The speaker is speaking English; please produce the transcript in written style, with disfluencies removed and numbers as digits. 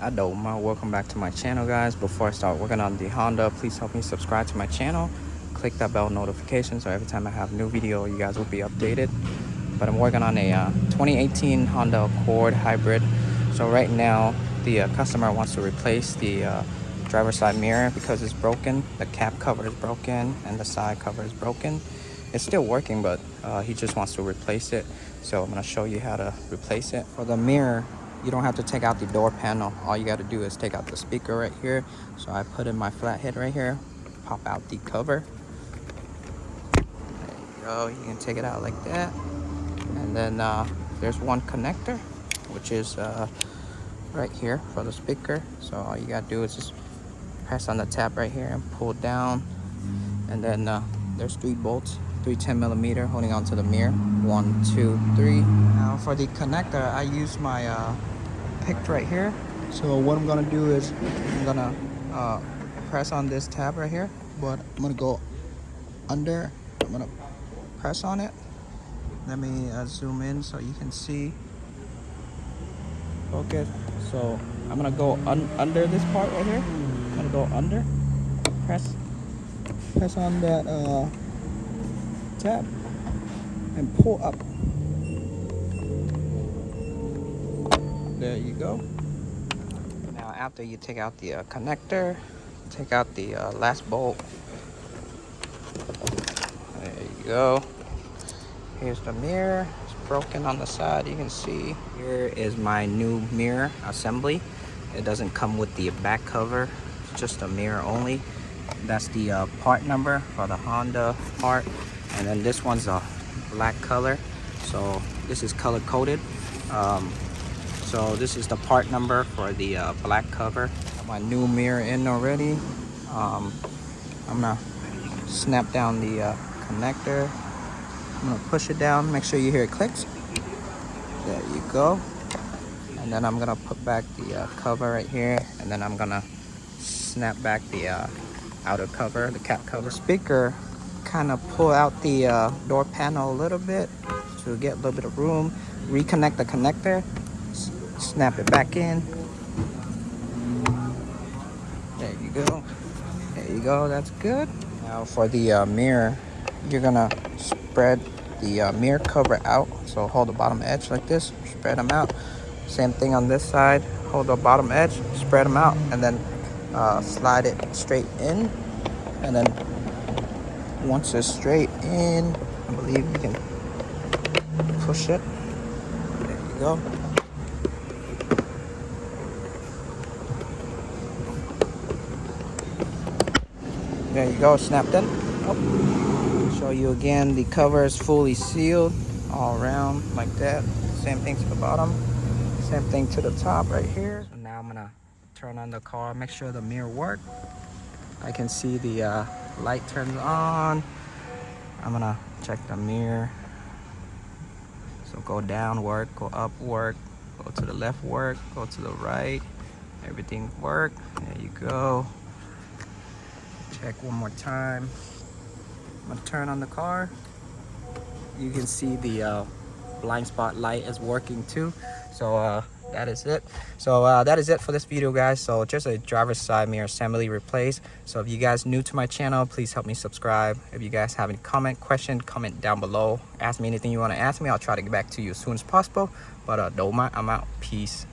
Adoma, welcome back to my channel, guys. Before I start working on the Honda, please help me subscribe to my channel, click that bell notification so every time I have a new video you guys will be updated. But I'm working on a 2018 Honda Accord hybrid. So right now the customer wants to replace the driver's side mirror because it's broken. The cap cover is broken and the side cover is broken. It's still working, but he just wants to replace it. So I'm going to show you how to replace it. For the mirror, you don't have to take out the door panel. All you got to do is take out the speaker right here. So I put in my flathead right here, pop out the cover. There you go. You can take it out like that. And then there's one connector, which is right here for the speaker. So all you got to do is just press on the tab right here and pull down. And then there's 3 bolts, 3 10mm holding onto the mirror. 1, 2, 3. Now for the connector, I use my picked right here. So what I'm gonna do is I'm gonna press on this tab right here, but I'm gonna go under. I'm gonna press on it. Let me zoom in so you can see. Focus. So I'm gonna go under this part right here. I'm gonna go under. Press on that tab and pull up. There you go. Now after you take out the connector, take out the last bolt. There you go. Here's the mirror. It's broken on the side, you can see. Here is my new mirror assembly. It doesn't come with the back cover, it's just a mirror only. That's the part number for the Honda part. And then this one's a black color, so this is color coded. So this is the part number for the black cover. Got my new mirror in already. I'm gonna snap down the connector. I'm gonna push it down, make sure you hear it clicks. There you go. And then I'm gonna put back the cover right here, and then I'm gonna snap back the outer cover, the cap cover. Speaker, kind of pull out the door panel a little bit to get a little bit of room. Reconnect the connector, snap it back in. There you go. There you go, that's good. Now for the mirror, you're gonna spread the mirror cover out. So hold the bottom edge like this, spread them out. Same thing on this side, hold the bottom edge, spread them out, and then slide it straight in. And then once it's straight in, I believe you can push it. There you go. There you go, snapped in. Oh. Show you again, the cover is fully sealed all around like that. Same thing to the bottom, same thing to the top right here. So now I'm gonna turn on the car, make sure the mirror works. I can see the light turns on. I'm gonna check the mirror. So go down, work, go up, work, go to the left, work, go to the right. Everything work. There you go. Check one more time. I'm gonna turn on the car. You can see the blind spot light is working too. So that is it. So that is it for this video, guys. So just a driver's side mirror assembly replace. So if you guys new to my channel, please help me subscribe. If you guys have any question, comment down below. Ask me anything you want to ask me. I'll try to get back to you as soon as possible. But Doma, I'm out. Peace.